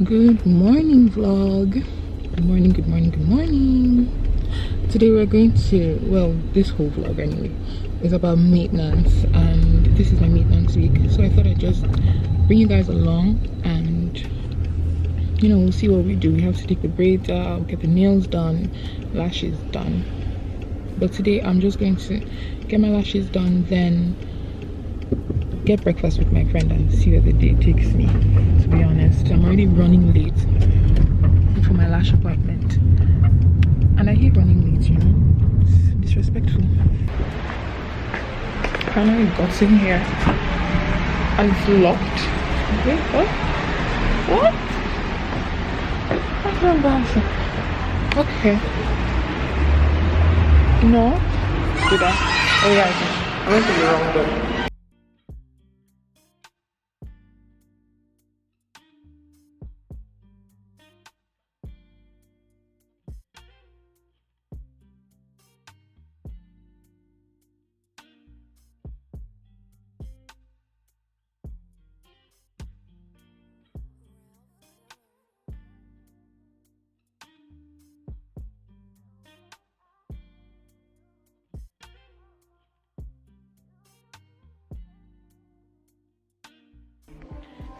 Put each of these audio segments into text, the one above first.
Good morning vlog. Good morning, good morning, good morning. Today we're going to, well, this whole vlog anyway is about maintenance, and this is my maintenance week, so I thought I'd just bring you guys along and we'll see what we do. We have to take the braids out, get the nails done, lashes done, but today I'm just going to get my lashes done, then get breakfast with my friend and see where the day takes me. To be honest, I'm already running late for my lash appointment, and I hate running late, it's disrespectful. Finally got in here and it's locked. Wait, what? That's so embarrassing. Okay, no, did I? Oh yeah, I went to the wrong door.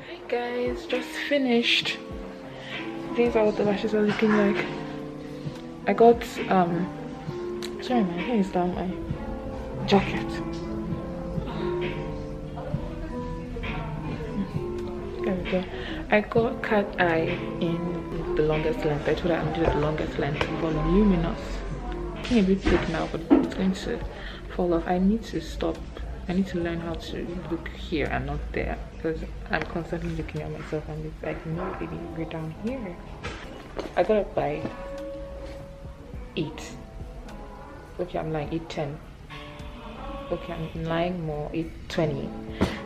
Hi guys, just finished. These are what the lashes are looking like. I got sorry, my hair is down my jacket. There we go. I got cat eye in the longest length. I told her I'm doing the longest length, voluminous. It's a bit thick now, but it's going to fall off. I need to stop. I need to learn how to look here and not there, because I'm constantly looking at myself and it's like, no baby, we're down here. I got it by 8. Okay, I'm lying, 8:10. Okay, I'm lying more, 8:20.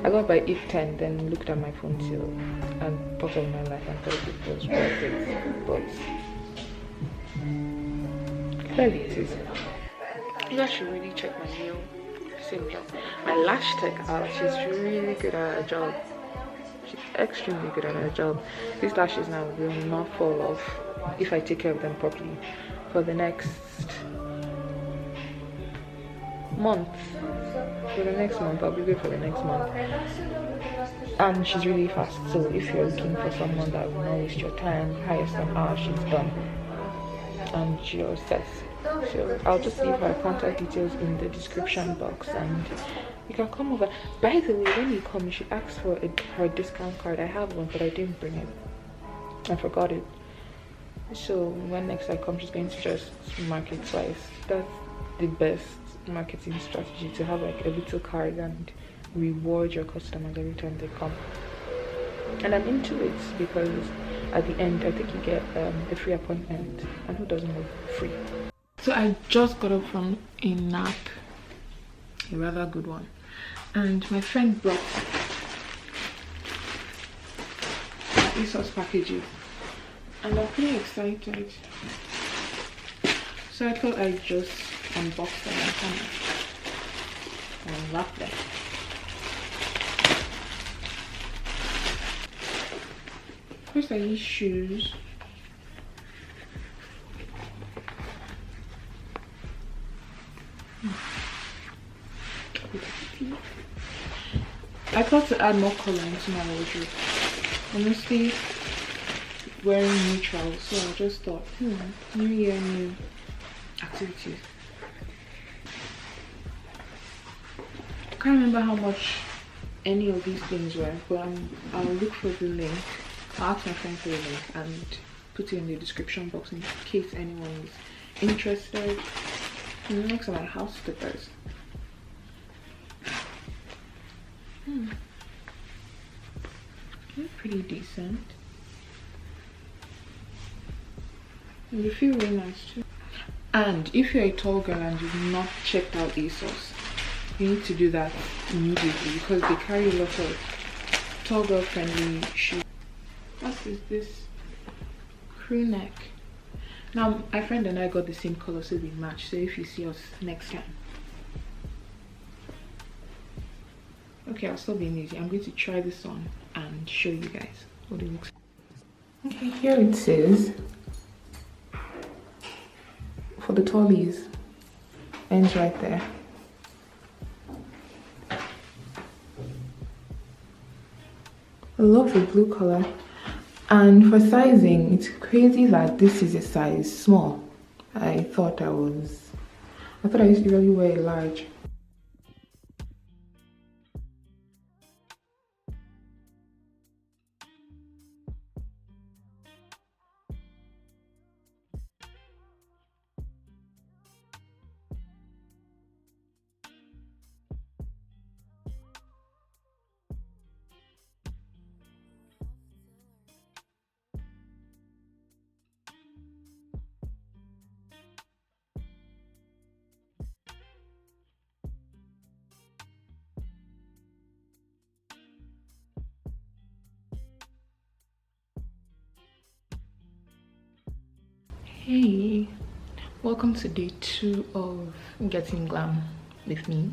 I got it by 8:10, then looked at my phone till and thought of my life and thought it was worth it. But clearly it is. You guys should really check my nail. My lash tech out, she's really good at her job. She's extremely good at her job. These lashes now will not fall off if I take care of them properly for the next month. I'll be good for the next month. And she's really fast, so if you're looking for someone that will not waste your time, highest an hour, she's done. And she always says, so I'll just leave her contact details in the description box and you can come over. By the way, when you come, you should ask for her discount card. I have one, but I didn't bring it. I forgot it. So when next I come, she's going to just mark it twice. That's the best marketing strategy, to have like a little card and reward your customers every time they come. And I'm into it because at the end, I think you get a free appointment, and who doesn't love free? So I just got up from a nap, a rather good one, and my friend brought ASOS packages, and I'm pretty excited. So I thought I'd just unbox them and kind of unwrap them. First are these shoes. I thought to add more color into my wardrobe. Honestly, wearing neutral, so I just thought, new year, new activities. I can't remember how much any of these things were, but I'll look for the link. I'll ask my friend for the link and put it in the description box in case anyone is interested. Next are my house stickers. They're pretty decent. And they feel really nice too. And if you're a tall girl and you've not checked out ASOS, you need to do that immediately because they carry a lot of tall girl friendly shoes. What is this? Crew neck. Now my friend and I got the same color, so we match. So if you see us next time, okay, I'll stop being lazy. I'm going to try this on and show you guys what it looks like. Okay, here it says for the tallies, ends right there. I love the blue color. And for sizing, it's crazy that this is a size small. I thought I usually wear a large. Hey, welcome to day 2 of Getting Glam with me.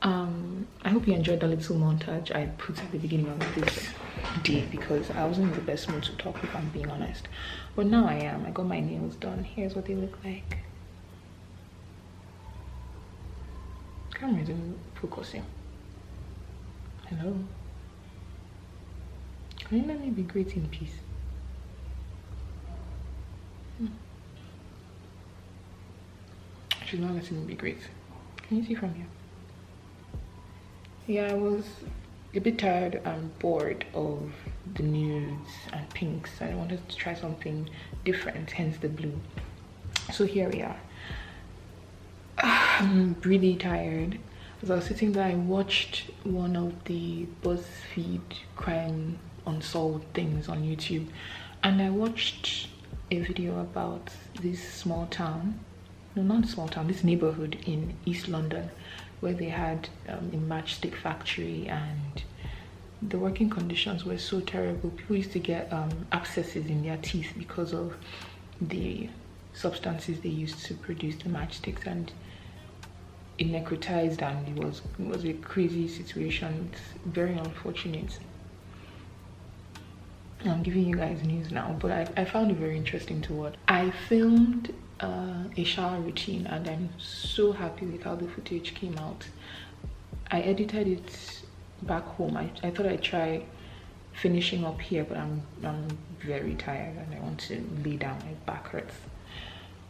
I hope you enjoyed the little montage I put at the beginning of this day because I wasn't in the best mood to talk, if I'm being honest. But now I am. I got my nails done. Here's what they look like. Camera isn't focusing. Hello. Can you let me be great in peace? She's not letting me be great. Can you see from here? Yeah, I was a bit tired and bored of the nudes and pinks. I wanted to try something different, hence the blue. So here we are. I'm really tired. As I was sitting there, I watched one of the BuzzFeed crime unsolved things on YouTube, and I watched a video about this small town. No, not small town, this neighborhood in East London where they had a matchstick factory, and the working conditions were so terrible. People used to get abscesses in their teeth because of the substances they used to produce the matchsticks, and it necrotized, and it was a crazy situation. It's very unfortunate. I'm giving you guys news now, but I found it very interesting to watch. I filmed a shower routine, and I'm so happy with how the footage came out. I edited it back home. I thought I'd try finishing up here, but I'm very tired and I want to lay down. My back hurts.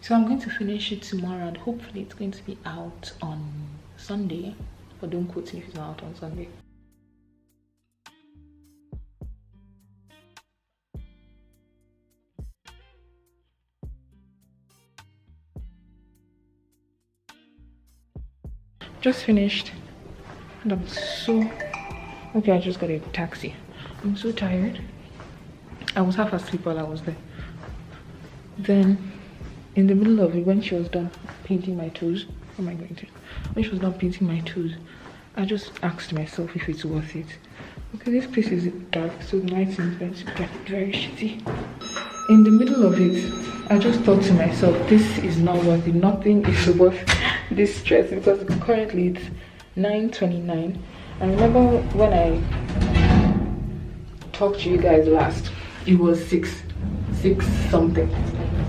So I'm going to finish it tomorrow, and hopefully it's going to be out on Sunday. But don't quote me if it's not out on Sunday. Just finished, and I'm so okay. I just got a taxi. I'm so tired. I was half asleep while I was there. Then in the middle of it, when she was done painting my toes, what am I going to? When she was done painting my toes, I just asked myself if it's worth it. Okay, this place is dark, so the lighting is going to get very shitty. In the middle of it, I just thought to myself, this is not worth it. Nothing is worth this stress, because currently it's 9:29. I remember when I talked to you guys last, it was 6 something.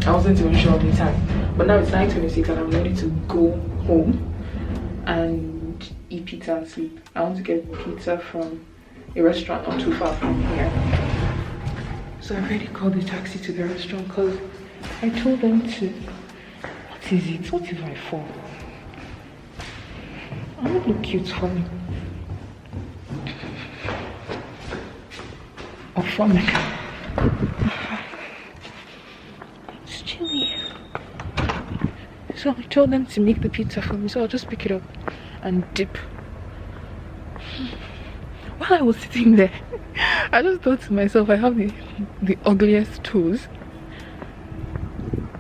I wasn't even sure of the time, but now it's 9:26 and I'm ready to go home and eat pizza and sleep. I want to get pizza from a restaurant not too far from here. So I already called the taxi to the restaurant because I told them to, what is it? What if I fall? I don't look cute falling. Or falling. It's chilly. So I told them to make the pizza for me, so I'll just pick it up and dip. While I was sitting there, I just thought to myself, I have the ugliest toes.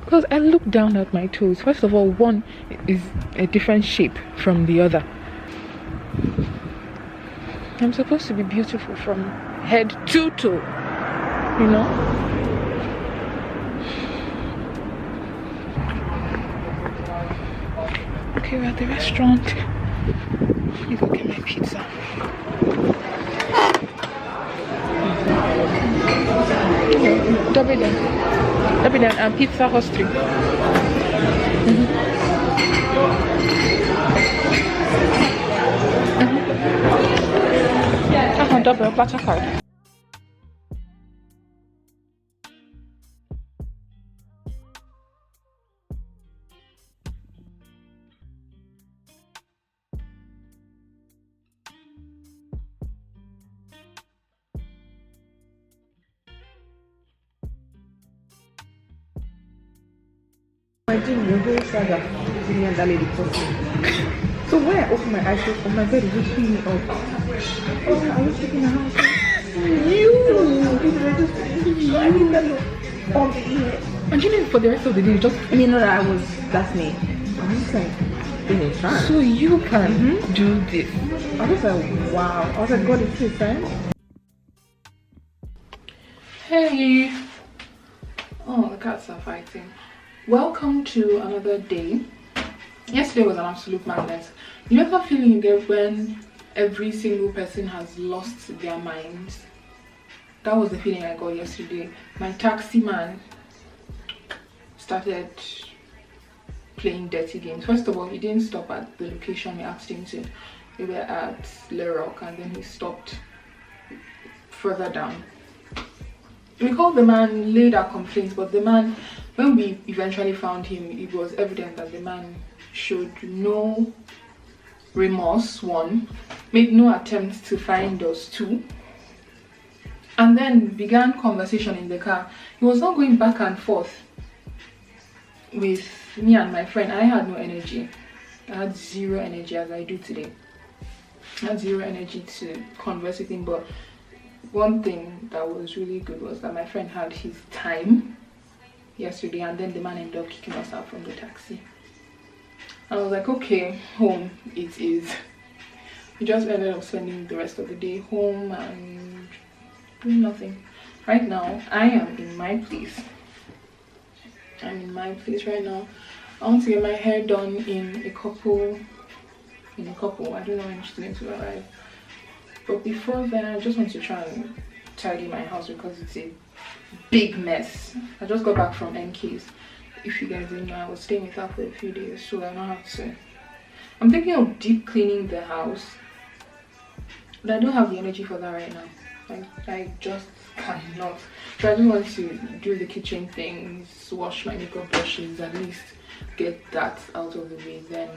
Because I looked down at my toes. First of all, one is a different shape from the other. I'm supposed to be beautiful from head to toe, you know? Okay, we're at the restaurant. Let me go get my pizza. Dublin and Pizza Hostry. Double butter card. Imagine the whole saga between me and that lady talking. So when I open my eyes, oh my God, is it me up? Oh, I was taking a house. Imagine for the rest of the day, just I mean, no, that's me. I was just like, so you can do this. I was like, wow. I was like, God, it's his friend. Hey. Oh, the cats are fighting. Welcome to another day. Yesterday was an absolute madness. You know that feeling you get when every single person has lost their minds? That was the feeling I got yesterday. My taxi man started playing dirty games. First of all, he didn't stop at the location we asked him to. We were at Le Rock and then he stopped further down. We called the man, laid our complaints, but the man, when we eventually found him, it was evident that the man showed no remorse, one, made no attempt to find us, two, and then began conversation in the car. He was not going back and forth with me and my friend. I had no energy. I had zero energy as I do today. I had zero energy to converse with him, but one thing that was really good was that my friend had his time yesterday, and then the man ended up kicking us out from the taxi. I was like, okay, home it is. We just ended up spending the rest of the day home and doing nothing. Right now, I am in my place. I'm in my place right now. I want to get my hair done in a couple. I don't know when she's going to arrive. But before then, I just want to try and tidy my house because it's a big mess. I just got back from NK's. If you guys didn't know, I was staying with her for a few days, so I don't have to. I'm thinking of deep cleaning the house, but I don't have the energy for that right now. I just cannot. So I don't want to do the kitchen things, wash my makeup brushes, at least get that out of the way. Then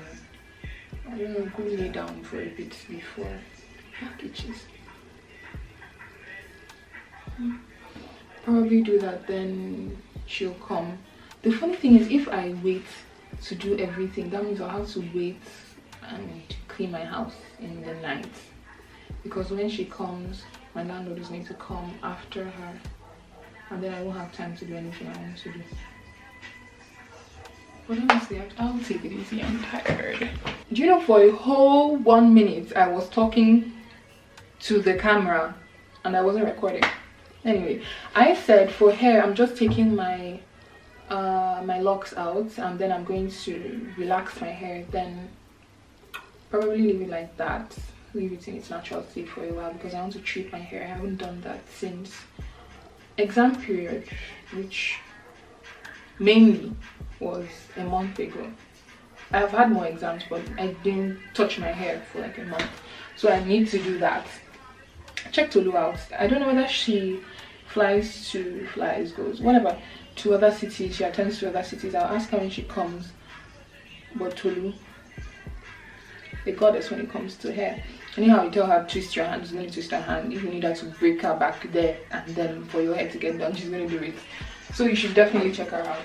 I don't know, go lay down for a bit before packages. Probably do that, then she'll come. The funny thing is, if I wait to do everything, that means I'll have to wait and clean my house in the night, because when she comes, my landlord is going to come after her, and then I won't have time to do anything I want to do. But honestly, I'll take it easy. I'm tired. Do you know, for a whole 1 minute I was talking to the camera and I wasn't recording. Anyway, I said for hair, I'm just taking my my locks out and then I'm going to relax my hair, then probably leave it like that, leave it in its natural state for a while, because I want to treat my hair. I haven't done that since exam period, which mainly was a month ago. I've had more exams, but I didn't touch my hair for like a month, so I need to do that. Check Tolu out. I don't know whether she goes whatever to other cities. She attends to other cities. I'll ask her when she comes. But Tolu, the goddess when it comes to hair. Anyhow, you tell her twist your hand, she's going to twist her hand. If you need her to break her back there and then for your hair to get done, she's going to do it. So you should definitely check her out.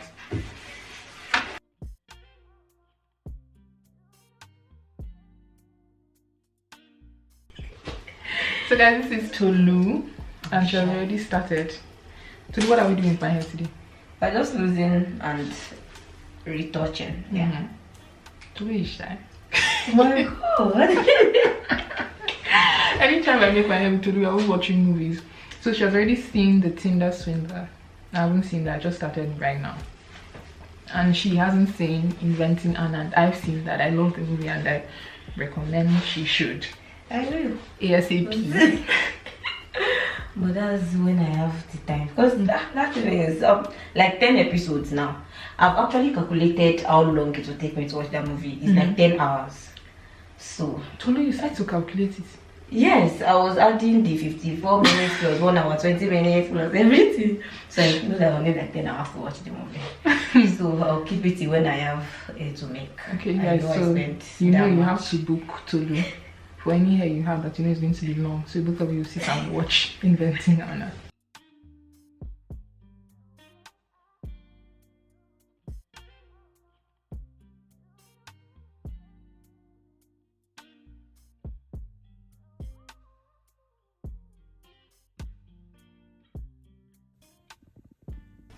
So guys, this is Tolu and she has already started. Tolu, what are we doing with my hair today? We're just losing and retouching. Yeah. Tolu is shy. My God. Anytime I make my hair with Tolu, we're always watching movies. So she has already seen the Tinder Swindler. I haven't seen that, I just started right now. And she hasn't seen Inventing Anna, and I've seen that. I love the movie and I recommend she should. I will. ASAP. But that's when I have the time, because that is like 10 episodes now. I've actually calculated how long it will take me to watch that movie. It's like 10 hours. So Tolu, you said to calculate it. yes, I was adding the 54 minutes plus 1 hour 20 minutes plus everything. So I know that I need like 10 hours to watch the movie. So I'll keep it when I have to make. Okay, guys, so you know you have to book Tolu for any hair you have that you know is going to be long. So both of you sit and watch Inventing Anna.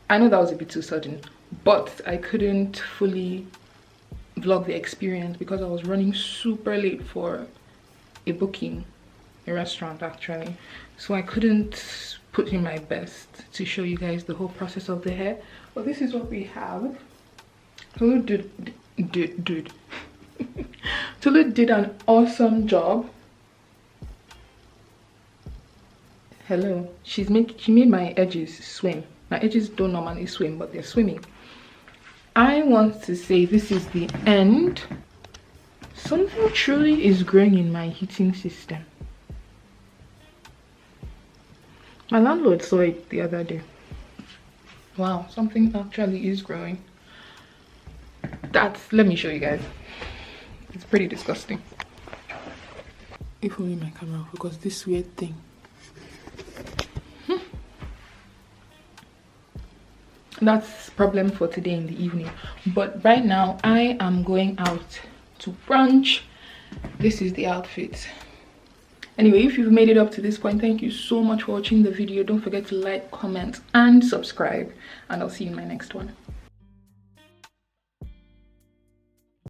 I know that was a bit too sudden, but I couldn't fully vlog the experience because I was running super late for a booking, a restaurant actually. So I couldn't put in my best to show you guys the whole process of the hair. But this is what we have. Tolu Tolu did an awesome job. Hello. She made my edges swim. My edges don't normally swim, but they're swimming. I want to say this is the end. Something truly is growing in my heating system. My landlord saw it the other day. Wow, something actually is growing. Let me show you guys. It's pretty disgusting. If only my camera focus this weird thing. That's problem for today in the evening, but right now I am going out to brunch. This is the outfit. Anyway, if you've made it up to this point, thank you so much for watching the video. Don't forget to like, comment and subscribe, and I'll see you in my next one.